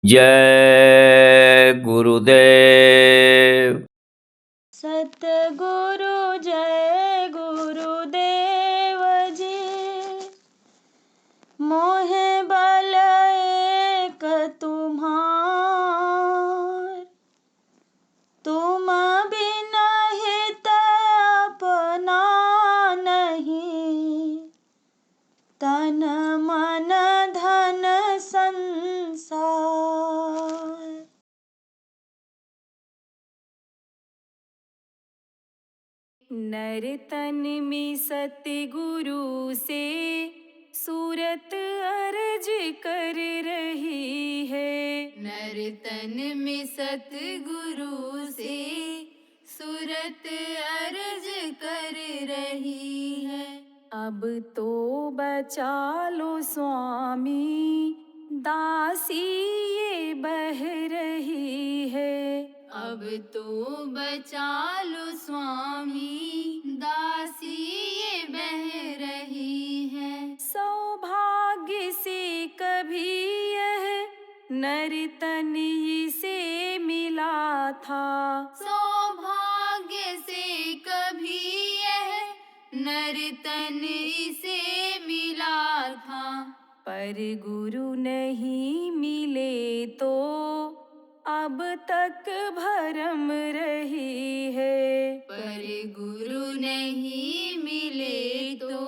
जय गुरुदेव। सतगुरु जय गुरुदेव जी। मोहे बल एक तुम्हार, तुम बिना हित अपना नहीं, तन मन धन संसार। नर तन में सतगुरु से सूरत अर्ज कर रही है। नर तन में सतगुरु से सूरत अर्ज कर रही है। अब तो बचा लो स्वामी, दासी ये बह रही है। अब तो बचा लो स्वामी, दासी ये बह रही है। सौभाग्य से कभी यह नर तन से मिला था, सौभाग्य से कभी यह नर तन से मिला था। पर गुरु नहीं मिले तो अब तक भरम रही है। पर गुरु नहीं मिले तो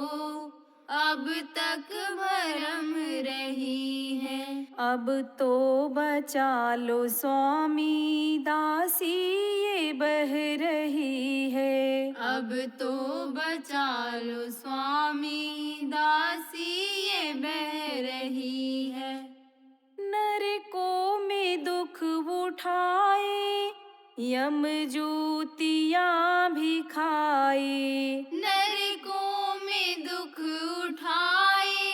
अब तक भरम रही है। अब तो बचा लो स्वामी, दासी ये बह रही है। अब तो बचा लो स्वामी, दासी ये बह रही है। नरकों में दुख उठाए, यम जूतियाँ भी खाए। नरकों में दुख उठाए,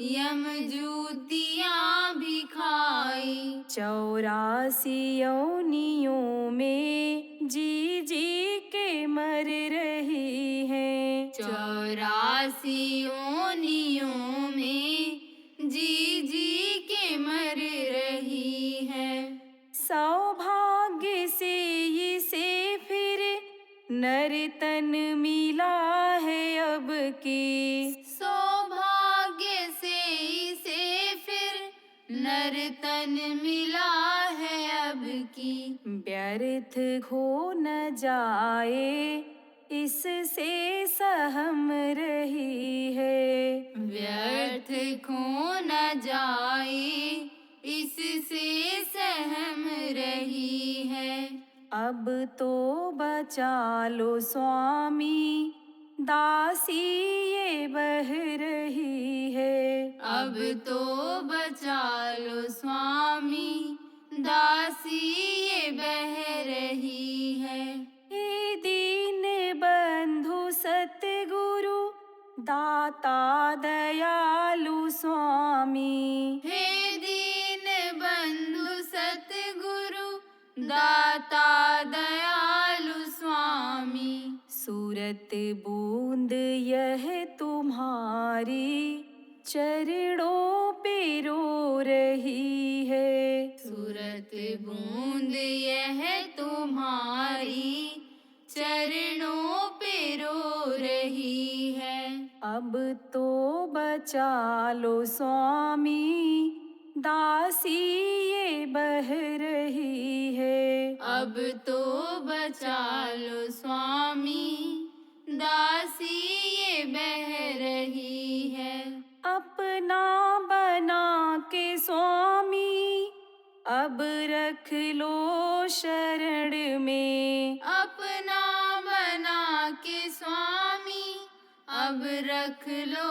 यम जूतियाँ भी खाई। 84 योनियों में जी जी के मर रही हैं। 84 योनियों में जी जी के मर रही है। सौभाग्य से इसे फिर नर तन मिला है अब की। सौभाग्य से इसे फिर नर तन मिला है अब की। व्यर्थ खो न जाए, इससे सहम रही है। व्यर्थ खो न जाए, इससे सहम रही है। अब तो बचा लो स्वामी, दासी ये बह रही है। अब तो बचा लो स्वामी, दासी ये बह रही है। हे दीन बंधु सतगुरु, दाता दयालु स्वामी। हे दीन बंधु सतगुरु, दाता दयालु स्वामी। सूरत बूंद यह तुम्हारी, चरणों पे रो रही है। सूरत बूंद यह तुम्हारी, चरणों पे रो रही है। अब तो बचा लो स्वामी, दासी ये बह रही है। अब तो बचा लो स्वामी, दासी ये बह रही है। अपना बना के स्वामी, अब रख लो शरण में। अपना बना के स्वामी, अब रख लो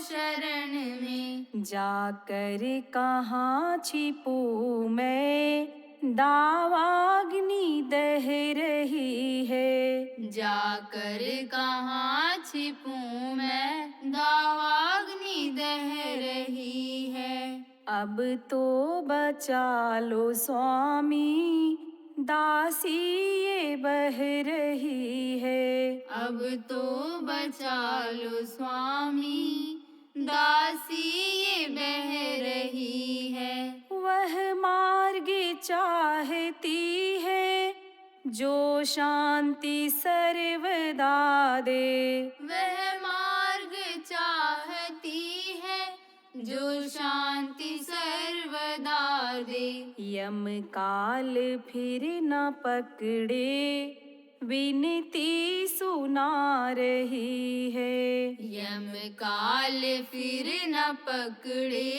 शरण में। जाकर कहाँ छिपूं मैं, दावाग्नि दह रही है। जाकर कहाँ छिपूं मैं, दावाग्नि दह रही है। अब तो बचा लो स्वामी, दासी ये बह रही है। अब तो बचा लो स्वामी, दासी ये बह रही है। वह मार्ग चाहती है जो शांति सर्वदा दे। वह मार्ग चाहती है जो शांति सर्वदा दे। यम काल फिर न पकड़े विनती सुना रही है। यम काल फिर न पकड़े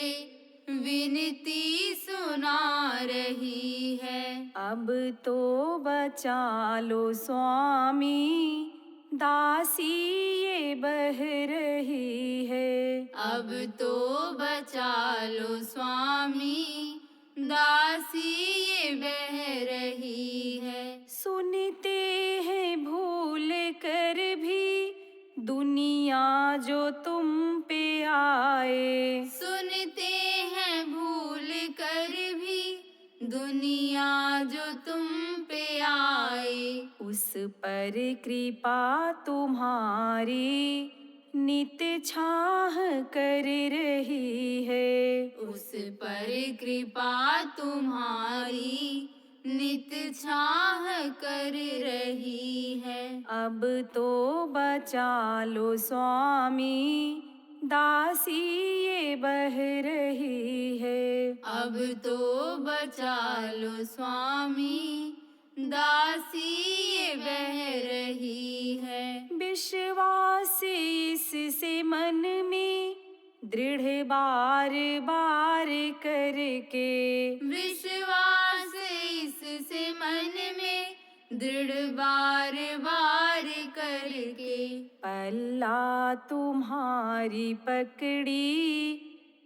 विनती सुना रही है। अब तो बचा लो स्वामी, दासी ये बह रही है। अब तो बचा लो स्वामी, दासी ये बह रही है। सुनते हैं भूल कर भी दुनिया जो तुम पे आए। सुनते हैं भूल कर भी दुनिया जो तुम पे आए। उस पर कृपा तुम्हारी नित छाह कर रही है। उस पर कृपा तुम्हारी नित छाह कर रही है। अब तो बचा लो स्वामी, दासी ये बह रही है। अब तो बचा लो स्वामी, दासी ये बह रही है। विश्वास इससे मन में दृढ़ बार बार करके। विश्वास इससे मन में दृढ़ बार बार करके। पल्ला तुम्हारी पकड़ी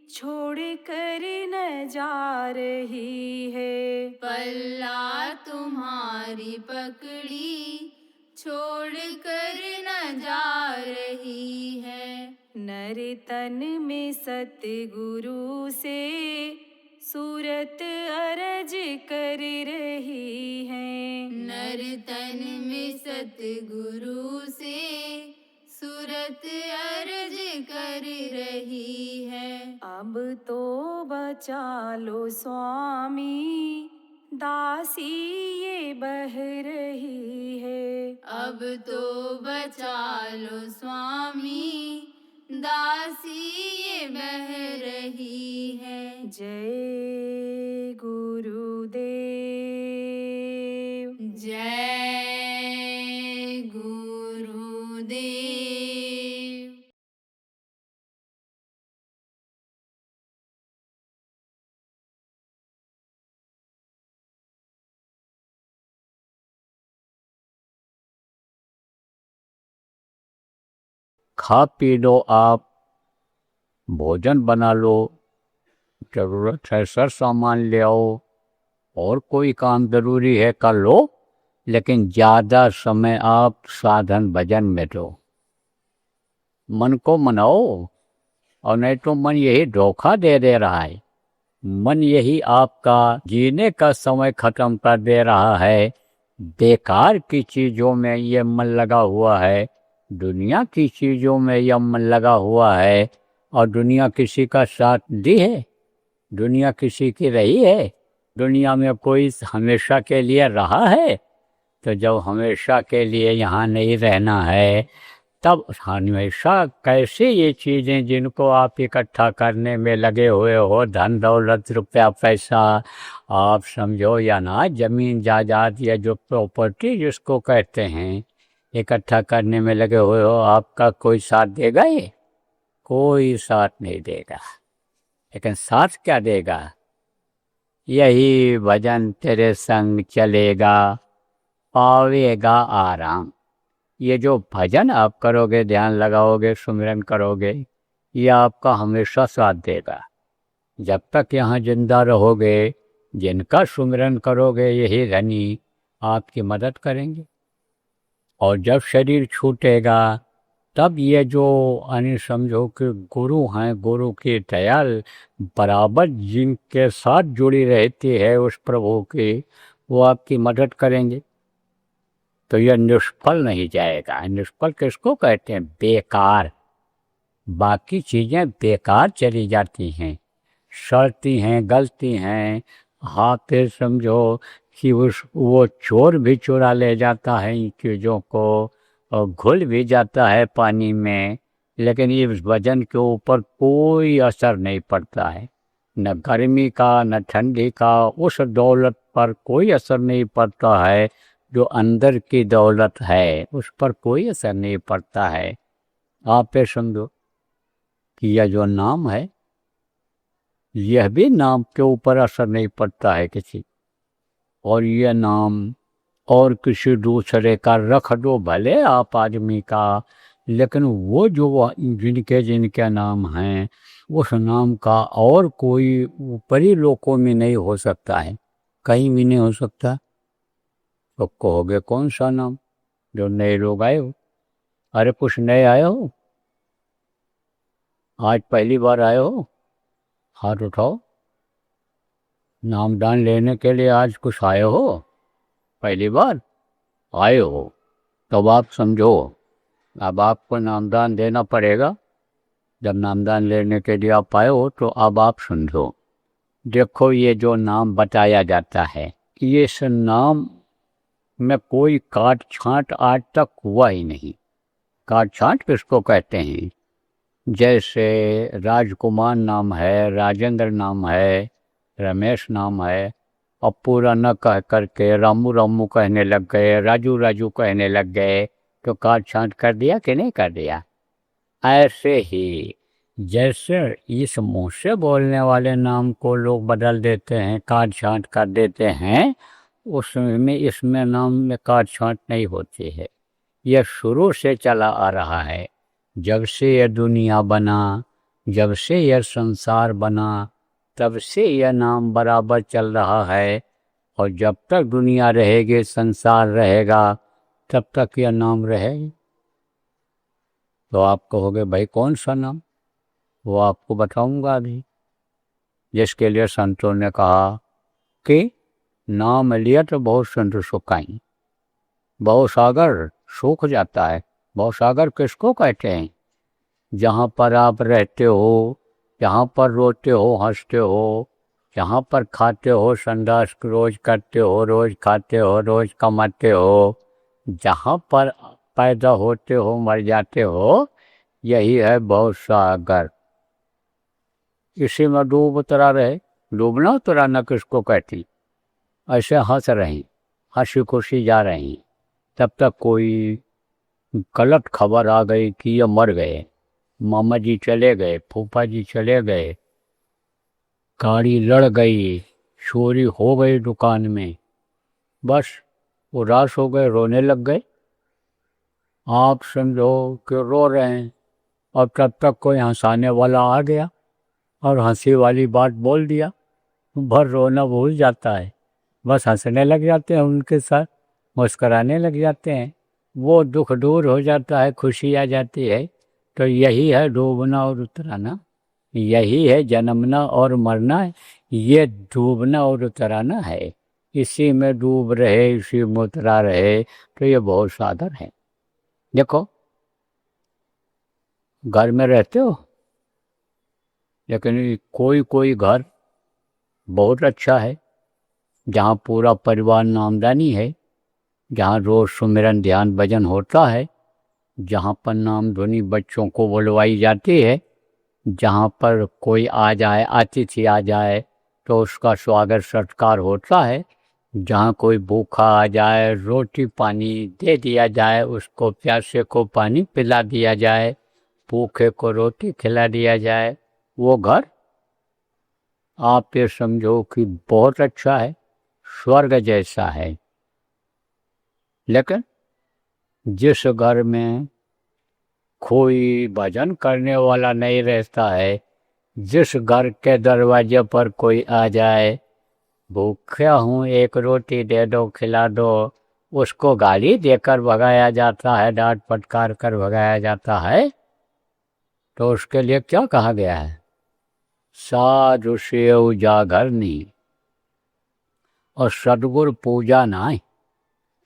छोड़ कर न जा रही है। पल्ला तुम्हारी पकड़ी छोड़ कर न जा रही है। नर तन में सतगुरु से सूरत अरज कर रही है। नर तन में सतगुरु से सूरत अर्ज कर रही है। अब तो बचा लो स्वामी, दासी ये बह रही है। अब तो बचा लो स्वामी, दासी ये बह रही है। जय गुरुदेव। जय गुरुदेव। खा पी लो, आप भोजन बना लो, जरूरत है सर सामान ले आओ, और कोई काम जरूरी है कर लो, लेकिन ज़्यादा समय आप साधन भजन में दो। मन को मनाओ, और नहीं तो मन यही धोखा दे रहा है। मन यही आपका जीने का समय खत्म कर दे रहा है। बेकार की चीज़ों में ये मन लगा हुआ है, दुनिया की चीज़ों में यह मन लगा हुआ है, और दुनिया किसी का साथ दी है? दुनिया किसी की रही है? दुनिया में कोई हमेशा के लिए रहा है? तो जब हमेशा के लिए यहाँ नहीं रहना है, तब हमेशा कैसे ये चीज़ें जिनको आप इकट्ठा करने में लगे हुए हो, धन दौलत रुपया पैसा, आप समझो या ना, ज़मीन जायदाद या जो प्रॉपर्टी जिसको कहते हैं, इकट्ठा करने में लगे हुए हो, आपका कोई साथ देगा? ये कोई साथ नहीं देगा। लेकिन साथ क्या देगा? यही भजन तेरे संग चलेगा, पावेगा आराम। ये जो भजन आप करोगे, ध्यान लगाओगे, सुमिरन करोगे, ये आपका हमेशा साथ देगा। जब तक यहाँ जिंदा रहोगे, जिनका सुमिरन करोगे, यही धनी आपकी मदद करेंगे। और जब शरीर छूटेगा, तब ये जो समझो कि गुरु हैं, गुरु की दयाल बराबर जिनके साथ जुड़ी रहती है उस प्रभु की, वो आपकी मदद करेंगे, तो यह निष्फल नहीं जाएगा। निष्फल किसको कहते हैं? बेकार। बाकी चीज़ें बेकार चली जाती हैं, सड़ती हैं, गलती हैं। हाँ, फिर समझो कि वो चोर भी चुरा ले जाता है इन चीज़ों को और घुल भी जाता है पानी में, लेकिन इस वजन के ऊपर कोई असर नहीं पड़ता है। न गर्मी का न ठंडी का उस दौलत पर कोई असर नहीं पड़ता है। जो अंदर की दौलत है उस पर कोई असर नहीं पड़ता है। आप ये समझो कि यह जो नाम है, यह भी नाम के ऊपर असर नहीं पड़ता है किसी, और यह नाम और किसी दूसरे का रख दो भले आप आदमी का, लेकिन वो जो जिनके नाम हैं उस नाम का और कोई ऊपरी लोकों में नहीं हो सकता है, कहीं भी नहीं हो सकता। तो कहोगे कौन सा नाम? जो नए लोग आए हो। अरे कुछ नए आए हो? आज पहली बार आए हो? हाथ उठाओ। नामदान लेने के लिए आज कुछ आए हो? पहली बार आए हो? तब आप समझो, अब आपको नामदान देना पड़ेगा। जब नामदान लेने के लिए आप आए हो तो अब आप समझो। देखो, ये जो नाम बताया जाता है, ये इस नाम में कोई काट छांट आज तक हुआ ही नहीं। काट छांट किसको कहते हैं? जैसे राजकुमार नाम है, राजेंद्र नाम है, रमेश नाम है, अब पूरा न कह करके रामू रामू कहने लग गए, राजू राजू कहने लग गए, तो काट छांट कर दिया कि नहीं कर दिया? ऐसे ही जैसे इस मुंह से बोलने वाले नाम को लोग बदल देते हैं, काट छांट कर देते हैं, उसमें इसमें नाम में काट छांट नहीं होती है। यह शुरू से चला आ रहा है। जब से यह दुनिया बना, जब से यह संसार बना, तब से यह नाम बराबर चल रहा है, और जब तक दुनिया रहेगी, संसार रहेगा, तब तक यह नाम रहेगा। तो आप कहोगे भाई कौन सा नाम? वो आपको बताऊंगा अभी। जिसके लिए संतों ने कहा कि नाम लिया तो बहुत संत सुखाई। भवसागर सूख जाता है। भवसागर किसको कहते हैं? जहाँ पर आप रहते हो, जहाँ पर रोते हो, हंसते हो, जहाँ पर खाते हो, संडास रोज करते हो, रोज खाते हो, रोज कमाते हो, जहाँ पर पैदा होते हो, मर जाते हो, यही है भवसागर। इसी में डूब उतरा रहे। डूबना उतराना किसको कहती? ऐसे हंस रही, हंसी खुशी जा रही, तब तक कोई गलत खबर आ गई कि ये मर गए, मामा जी चले गए, फूफा जी चले गए, गाड़ी लड़ गई, चोरी हो गई दुकान में, बस उदास हो गए, रोने लग गए। आप समझो कि रो रहे हैं, और तब तक कोई हंसाने वाला आ गया और हंसी वाली बात बोल दिया, भर रोना भूल जाता है, बस हंसने लग जाते हैं, उनके साथ मुस्कराने लग जाते हैं, वो दुख दूर हो जाता है, खुशी आ जाती है। तो यही है डूबना और उतराना, यही है जन्मना और मरना, ये डूबना और उतराना है। इसी में डूब रहे, इसी में उतरा रहे, तो ये बहुत साधन है। देखो, घर में रहते हो, लेकिन कोई कोई घर बहुत अच्छा है, जहाँ पूरा परिवार नामदानी है, जहाँ रोज सुमिरन ध्यान भजन होता है, जहाँ पर नाम ध्वनि बच्चों को बुलवाई जाती है, जहाँ पर कोई आ जाए, अतिथि आ जाए तो उसका स्वागत सत्कार होता है, जहाँ कोई भूखा आ जाए रोटी पानी दे दिया जाए, उसको प्यासे को पानी पिला दिया जाए, भूखे को रोटी खिला दिया जाए, वो घर आप ये समझो कि बहुत अच्छा है, स्वर्ग जैसा है। लेकिन जिस घर में कोई भजन करने वाला नहीं रहता है, जिस घर के दरवाजे पर कोई आ जाए, भूखा हूँ एक रोटी दे दो खिला दो, उसको गाली देकर भगाया जाता है, डांट फटकार कर भगाया जाता है, तो उसके लिए क्या कहा गया है? साधु सेव जागरनी। और सदगुरु पूजा नाई,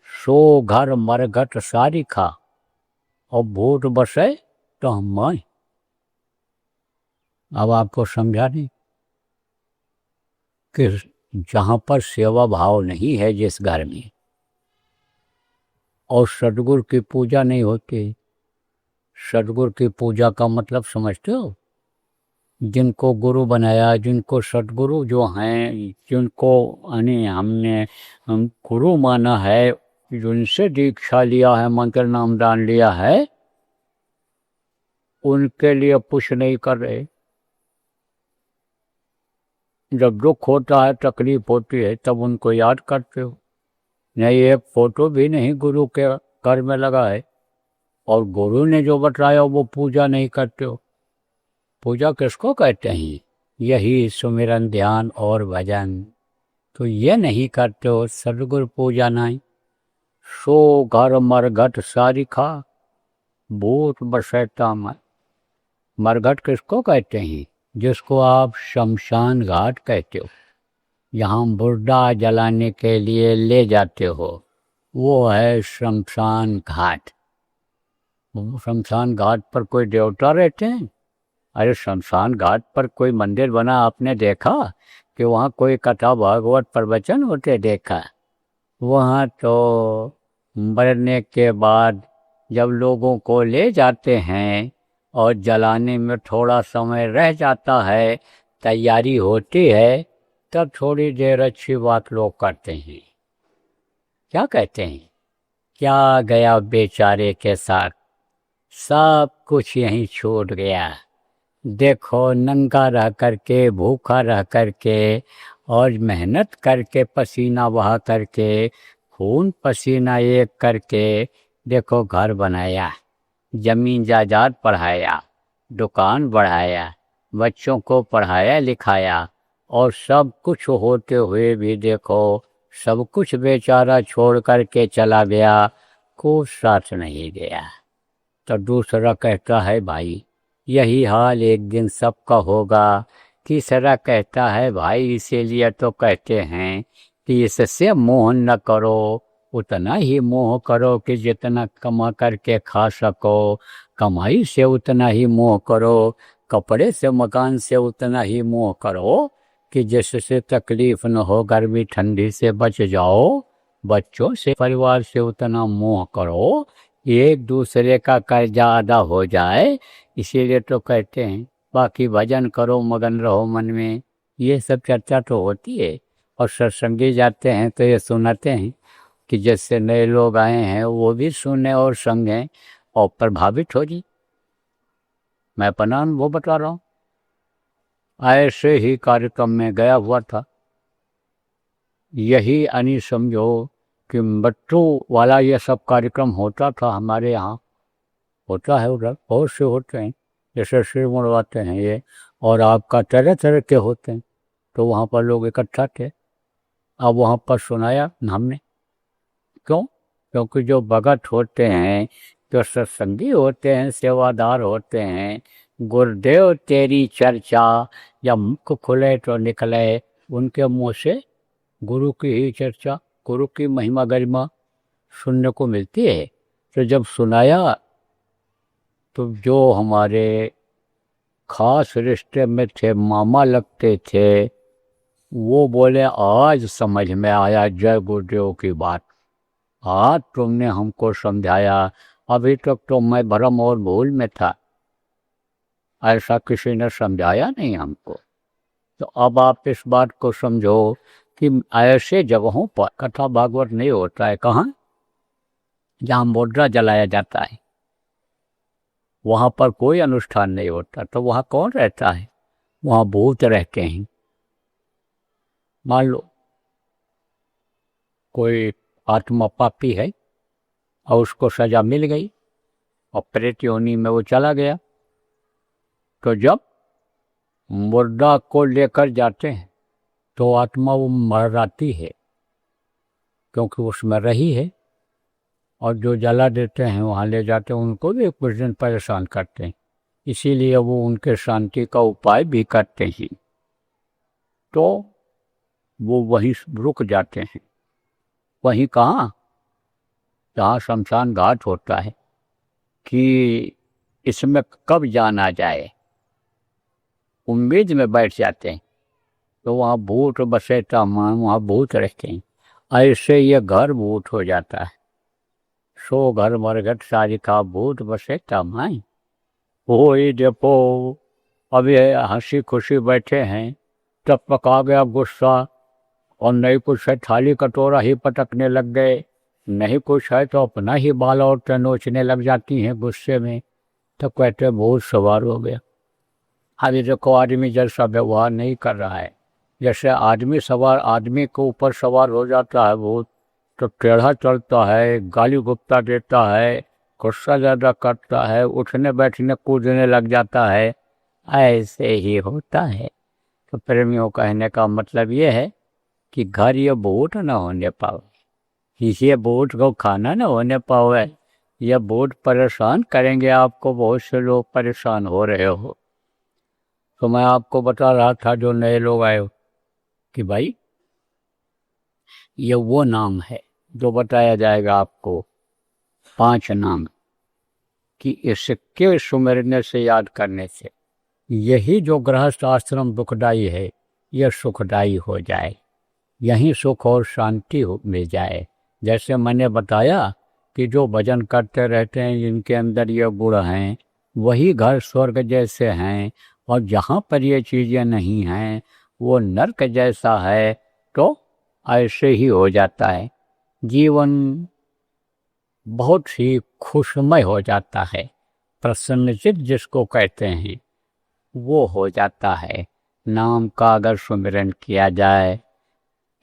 सो घर मरघट सारी खा, और भूत बसे तो हम माए। अब आपको समझा नहीं कि जहाँ पर सेवा भाव नहीं है जिस घर में, और सदगुरु की पूजा नहीं होती। सदगुरु की पूजा का मतलब समझते हो? जिनको गुरु बनाया, जिनको सदगुरु जो हैं, जिनको यानी हमने गुरु माना है, जिनसे दीक्षा लिया है, मंत्र नाम दान लिया है, उनके लिए पुश नहीं कर रहे। जब दुख होता है, तकलीफ होती है, तब उनको याद करते हो। नहीं, एक फोटो भी नहीं गुरु के घर में लगा है, और गुरु ने जो बताया वो पूजा नहीं करते हो। पूजा किसको कहते हैं? यही सुमिरन, ध्यान और भजन। तो ये नहीं करते हो, सदगुरु पूजा नहीं। सो घर मरघट सारी खा, भूत बसैता मैं। मरघट किसको कहते हैं? जिसको आप शमशान घाट कहते हो, यहाँ मुर्दा जलाने के लिए ले जाते हो, वो है शमशान घाट। शमशान घाट पर कोई देवता रहते हैं? अरे शमशान घाट पर कोई मंदिर बना आपने देखा कि वहाँ कोई कथा भागवत प्रवचन होते देखा? वहाँ तो मरने के बाद जब लोगों को ले जाते हैं और जलाने में थोड़ा समय रह जाता है, तैयारी होती है, तब थोड़ी देर अच्छी बात लोग करते हैं। क्या कहते हैं? क्या गया बेचारे के साथ, सब कुछ यहीं छूट गया। देखो, नंगा रह करके, भूखा रह करके, और मेहनत करके, पसीना बहा करके, खून पसीना एक करके, देखो घर बनाया, जमीन जायदाद बढ़ाया, दुकान बढ़ाया, बच्चों को पढ़ाया लिखाया, और सब कुछ होते हुए भी देखो सब कुछ बेचारा छोड़ करके चला गया, कोई साथ नहीं गया। तो दूसरा कहता है भाई यही हाल एक दिन सबका होगा। तीसरा कहता है भाई इसीलिए तो कहते हैं कि इससे मोह न करो, उतना ही मोह करो कि जितना कमा करके खा सको। कमाई से उतना ही मोह करो, कपड़े से मकान से उतना ही मोह करो कि जिससे तकलीफ न हो, गर्मी ठंडी से बच जाओ। बच्चों से, परिवार से उतना मोह करो, एक दूसरे का कर्जा अदा हो जाए। इसीलिए तो कहते हैं बाकी भजन करो, मगन रहो मन में। ये सब चर्चा तो होती है, और सत्संगी जाते हैं तो ये सुनाते हैं कि जैसे नए लोग आए हैं वो भी सुने और संगे और प्रभावित हो जी। मैं अपना अनुभव बता रहा हूँ। ऐसे ही कार्यक्रम में गया हुआ था, यही यानी समझो कि बच्चों वाला ये सब कार्यक्रम होता था हमारे यहाँ, होता है, उधर बहुत से होते हैं, जैसे सिर मुड़वाते हैं ये, और आपका तरह तरह के होते हैं। तो वहाँ पर लोग इकट्ठा थे। अब वहाँ पर सुनाया हमने। क्यों? क्योंकि जो भगत होते हैं, जो सत्संगी होते हैं, सेवादार होते हैं, गुरुदेव तेरी चर्चा या मुख खुले तो निकले, उनके मुँह से गुरु की ही चर्चा, गुरु की महिमा गरिमा सुनने को मिलती है। तो जब सुनाया तो जो हमारे खास रिश्ते में थे, मामा लगते थे, वो बोले आज समझ में आया जय गुरुदेव की बात, आज तुमने हमको समझाया, अभी तक तो मैं भ्रम और भूल में था, ऐसा किसी ने समझाया नहीं हमको। तो अब आप इस बात को समझो कि ऐसे जगहों पर कथा भागवत नहीं होता है। कहाँ? जहाँ मुद्रा जलाया जाता है, वहाँ पर कोई अनुष्ठान नहीं होता। तो वहाँ कौन रहता है? वहाँ भूत रहते हैं। मान लो कोई आत्मा पापी है और उसको सजा मिल गई और प्रेत योनि में वो चला गया, तो जब मुर्दा को लेकर जाते हैं तो आत्मा वो मर जाती है, क्योंकि उसमें रही है, और जो जला देते हैं वहाँ ले जाते हैं, उनको भी कुछ दिन परेशान करते हैं, इसीलिए वो उनके शांति का उपाय भी करते हैं। तो वो वहीं रुक जाते हैं। वहीं कहाँ, जहाँ शमशान घाट होता है, कि इसमें कब जान आ जाए, उम्मीद में बैठ जाते हैं। तो वहाँ भूत बसेता मान, वहाँ भूत रहते हैं। ऐसे ये घर भूत हो जाता है। सो घर मरघट सारिका भूत बसेता माई। वो ही देखो, अभी हंसी खुशी बैठे हैं, तब पका गया गुस्सा, और नहीं कुछ है थाली कटोरा ही पटकने लग गए, नहीं कुछ है तो अपना ही बाल और नोचने लग जाती हैं गुस्से में। तो कहते भूत सवार हो गया। अभी देखो आदमी जैसा व्यवहार नहीं कर रहा है, जैसे आदमी के ऊपर सवार हो जाता है भूत, तो टेढ़ा चलता है, गाली गुप्ता देता है, गुस्सा ज़्यादा करता है, उठने बैठने कूदने लग जाता है। ऐसे ही होता है। तो प्रेमियों कहने का मतलब ये है कि घर ये भूत न होने पावे, ये भूत को खाना न होने पावे, ये भूत परेशान करेंगे आपको। बहुत से लोग परेशान हो रहे हो। तो मैं आपको बता रहा था जो नए लोग आए हो, कि भाई ये वो नाम है जो बताया जाएगा आपको, 5 नाम, कि इसके सुमिरने से, याद करने से यही जो गृहस्थ आश्रम दुखदाई है, यह सुखदाई हो जाए, यहीं सुख और शांति मिल जाए। जैसे मैंने बताया कि जो भजन करते रहते हैं, जिनके अंदर ये गुण हैं, वही घर स्वर्ग जैसे हैं, और जहाँ पर ये चीज़ें नहीं हैं वो नरक जैसा है। तो ऐसे ही हो जाता है, जीवन बहुत ही खुशमय हो जाता है, प्रसन्नचित्त जिसको कहते हैं वो हो जाता है। नाम का अगर सुमिरन किया जाए,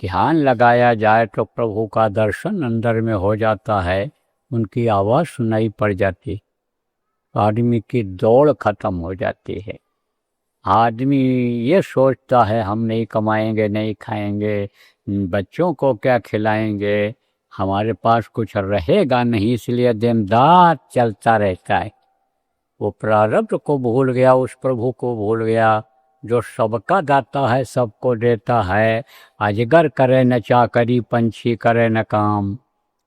ध्यान लगाया जाए, तो प्रभु का दर्शन अंदर में हो जाता है, उनकी आवाज़ सुनाई पड़ जाती, आदमी की दौड़ खत्म हो जाती है। आदमी ये सोचता है हम नहीं कमाएंगे, नहीं खाएंगे, बच्चों को क्या खिलाएंगे, हमारे पास कुछ रहेगा नहीं, इसलिए दिन रात चलता रहता है। वो प्रारब्ध को भूल गया, उस प्रभु को भूल गया जो सबका दाता है, सबको देता है। अजगर करे न चाकरी, पंछी करे न काम,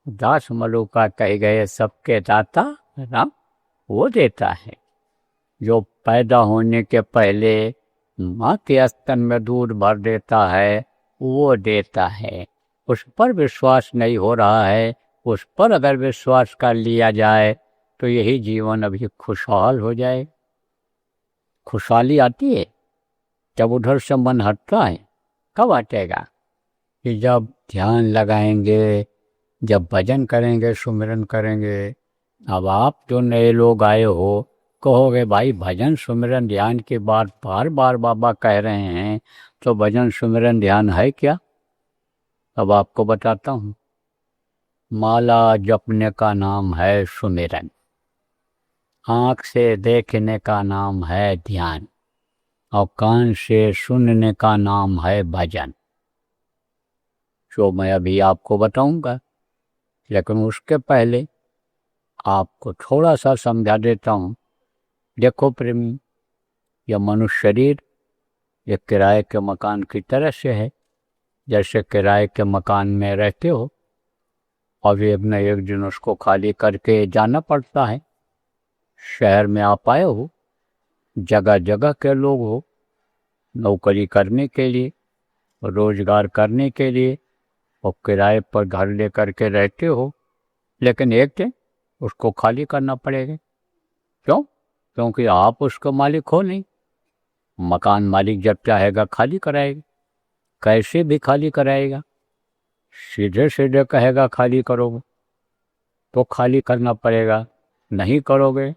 दास मलुका कह गए सबके दाता राम वो देता है। जो पैदा होने के पहले माँ के स्तन में दूध भर देता है, वो देता है। उस पर विश्वास नहीं हो रहा है, उस पर अगर विश्वास कर लिया जाए तो यही जीवन अभी खुशहाल हो जाए। खुशहाली आती है जब उधर से मन हटता है। कब हटेगा? कि जब ध्यान लगाएंगे, जब भजन करेंगे, सुमिरन करेंगे। अब आप जो नए लोग आए हो कहोगे भाई भजन सुमिरन ध्यान की बात बार बार बाबा कह रहे हैं, तो भजन सुमिरन ध्यान है क्या? अब आपको बताता हूँ। माला जपने का नाम है सुमिरन, आँख से देखने का नाम है ध्यान, और कान से सुनने का नाम है भजन, जो मैं अभी आपको बताऊंगा। लेकिन उसके पहले आपको थोड़ा सा समझा देता हूँ। देखो प्रेमी, यह मनुष्य शरीर एक किराए के मकान की तरह से है। जैसे किराए के मकान में रहते हो और एक न एक दिन उसको खाली करके जाना पड़ता है। शहर में आप आए हो, जगह जगह के लोग हो, नौकरी करने के लिए, रोजगार करने के लिए, और किराए पर घर ले करके रहते हो। लेकिन एक दिन उसको खाली करना पड़ेगा। क्यों? क्योंकि आप उसका मालिक हो नहीं। मकान मालिक जब चाहेगा खाली कराएगा। कैसे भी खाली कराएगा। सीधे सीधे कहेगा खाली करोगे तो खाली करना पड़ेगा, नहीं करोगे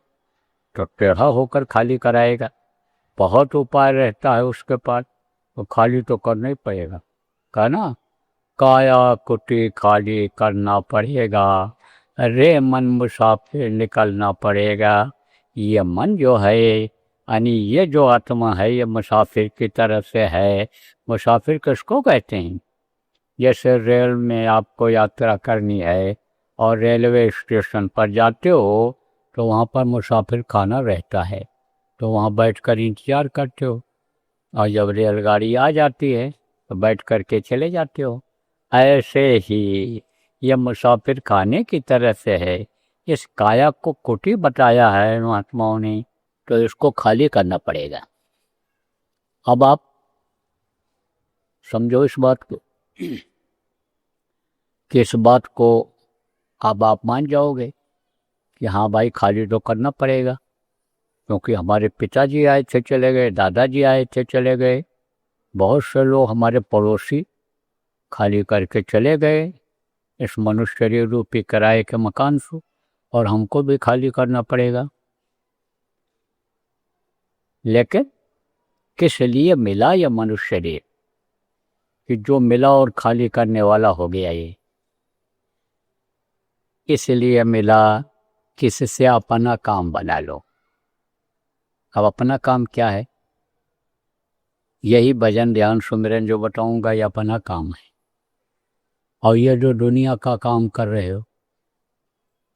तो टेढ़ा होकर खाली कराएगा। बहुत उपाय रहता है उसके पास, तो खाली तो करना ही पड़ेगा। कहना काया कुटी खाली करना पड़ेगा, रे मन मुसाफिर निकलना पड़ेगा। ये मन जो है यानी ये जो आत्मा है, ये मुसाफिर की तरह से है। मुसाफिर किसको कहते हैं? जैसे रेल में आपको यात्रा करनी है और रेलवे स्टेशन पर जाते हो, तो वहाँ पर मुसाफिर खाना रहता है, तो वहाँ बैठकर इंतज़ार करते हो। और जब रेलगाड़ी आ जाती है तो बैठ कर के चले जाते हो। ऐसे ही यह मुसाफिर खाने की तरह से है। इस काया को कुटी बताया है महात्माओं ने, तो इसको खाली करना पड़ेगा। अब आप समझो इस बात को कि इस बात को अब आप मान जाओगे कि हाँ भाई खाली तो करना पड़ेगा, क्योंकि हमारे पिताजी आए थे चले गए, दादाजी आए थे चले गए, बहुत से लोग हमारे पड़ोसी खाली करके चले गए इस मनुष्य रूपी किराए के मकान से, और हमको भी खाली करना पड़ेगा। लेकिन किस लिए मिला यह मनुष्य शरीर कि जो मिला और खाली करने वाला हो गया? ये इसलिए मिला किससे अपना काम बना लो। अब अपना काम क्या है? यही भजन ध्यान सुमिरन जो बताऊंगा ये अपना काम है। और ये जो दुनिया का काम कर रहे हो,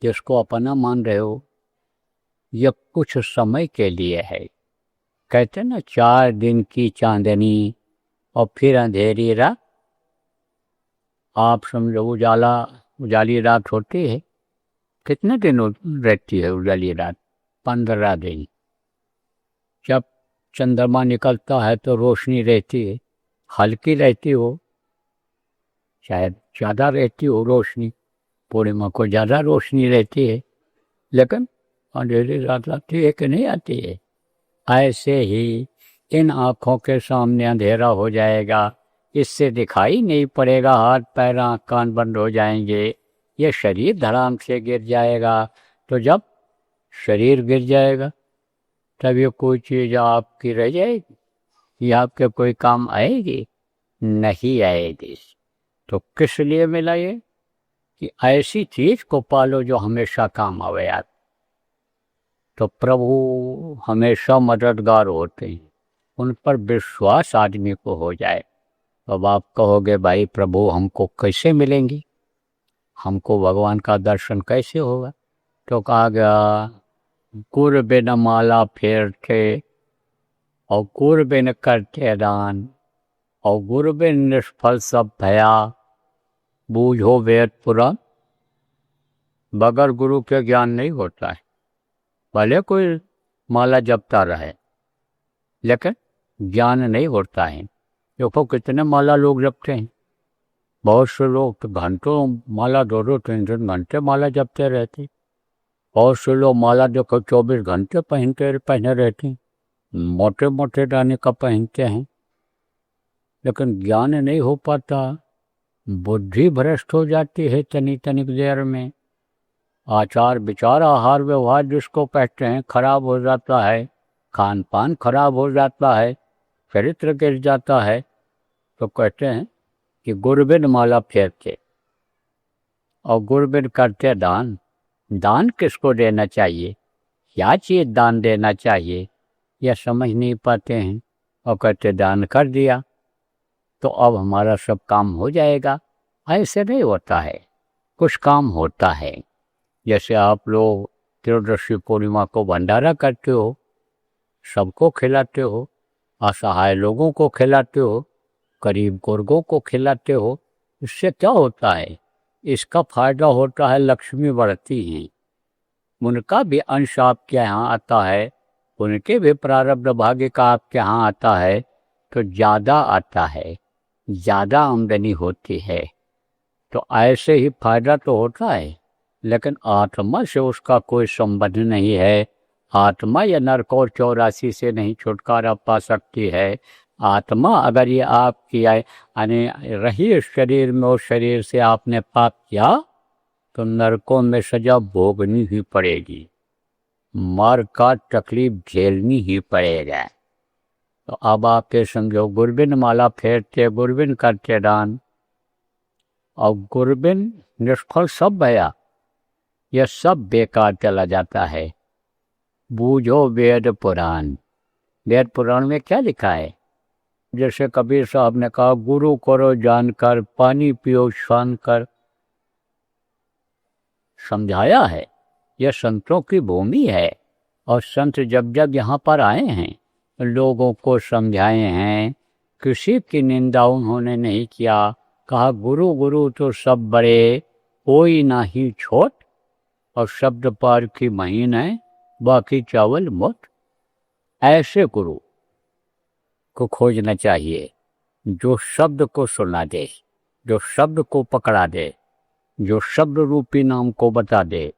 जिसको अपना मान रहे हो, ये कुछ समय के लिए है। कहते ना 4 दिन की चांदनी और फिर अंधेरी रात। आप समझो उजाली रात होती है, कितने दिन रहती है उजाली रात? 15 दिन। जब चंद्रमा निकलता है तो रोशनी रहती है, हल्की रहती हो, शायद ज़्यादा रहती हो रोशनी, पूर्णिमा को ज़्यादा रोशनी रहती है, लेकिन अंधेरी रात आती है कि नहीं आती है? ऐसे ही इन आँखों के सामने अंधेरा हो जाएगा, इससे दिखाई नहीं पड़ेगा, हाथ पैर आँख कान बंद हो जाएंगे, ये शरीर धड़ाम से गिर जाएगा। तो जब शरीर गिर जाएगा तब ये कोई चीज़ आपकी रह जाएगी? ये आपके कोई काम आएगी? नहीं आएगी। तो किस लिए मिला ये? कि ऐसी चीज़ को पालो जो हमेशा काम आवे। आप तो प्रभु हमेशा मददगार होते हैं, उन पर विश्वास आदमी को हो जाए। अब आप कहोगे भाई प्रभु हमको कैसे मिलेंगे, हमको भगवान का दर्शन कैसे होगा? तो कहा गया गुर बिन माला फेरते और गुर बिन करते दान और गुर बिन निष्फल सब भया, बूझो वेद पुराण। बगैर गुरु के ज्ञान नहीं होता है। भले कोई माला जपता रहे लेकिन ज्ञान नहीं होता है। देखो कितने माला लोग जपते हैं, बहुत से लोग तो घंटों माला 2-2 3-3 घंटे माला जपते रहते। बहुत से लोग माला देखो 24 घंटे पहने रहते हैं, मोटे मोटे दाने का पहनते हैं, लेकिन ज्ञान नहीं हो पाता। बुद्धि भ्रष्ट हो जाती है तनिक देर में। आचार विचार आहार व्यवहार जिसको कहते हैं खराब हो जाता है, खान पान खराब हो जाता है, चरित्र गिर जाता है। तो कहते हैं कि गुरबिन माला फेरते और गुरबिन करते दान। दान किसको देना चाहिए, क्या चीज़ दान देना चाहिए, यह समझ नहीं पाते हैं और कहते दान कर दिया तो अब हमारा सब काम हो जाएगा। ऐसे नहीं होता है, कुछ काम होता है। जैसे आप लोग त्रयोदशी पूर्णिमा को भंडारा करते हो, सबको खिलाते हो, असहाय लोगों को खिलाते हो, गरीब गुर्गों को खिलाते हो। इससे क्या होता है? इसका फायदा होता है लक्ष्मी बढ़ती हैं, उनका भी अंश आपके यहाँ आता है, उनके भी प्रारब्ध भाग्य का आपके यहाँ आता है, तो ज़्यादा आता है, ज़्यादा आमदनी होती है। तो ऐसे ही फायदा तो होता है, लेकिन आत्मा से उसका कोई संबंध नहीं है। आत्मा या नरक और 84 से नहीं छुटकारा पा सकती है। आत्मा अगर ये आपकी यानी रही इस शरीर में, उस शरीर से आपने पाप किया तो नरकों में सजा भोगनी ही पड़ेगी, मार का तकलीफ झेलनी ही पड़ेगा। तो अब आप ये समझो गुरबिन माला फेरते, गुरबिन करते दान और गुरबिन निष्फल सब भया, यह सब बेकार चला जाता है। बूझो वेद पुराण। वेद पुराण में क्या लिखा है? जैसे कबीर साहब ने कहा गुरु करो जानकर, पानी पियो शान कर। समझाया है यह संतों की भूमि है, और संत जब जब यहाँ पर आए हैं लोगों को समझाए हैं, किसी की निंदा उन्होंने नहीं किया। कहा गुरु गुरु तो सब बड़े, कोई ना ही छोट, और शब्द पार की महीन है, बाकी चावल मोट। ऐसे गुरु को खोजना चाहिए जो शब्द को सुना दे, जो शब्द को पकड़ा दे, जो शब्द रूपी नाम को बता दे,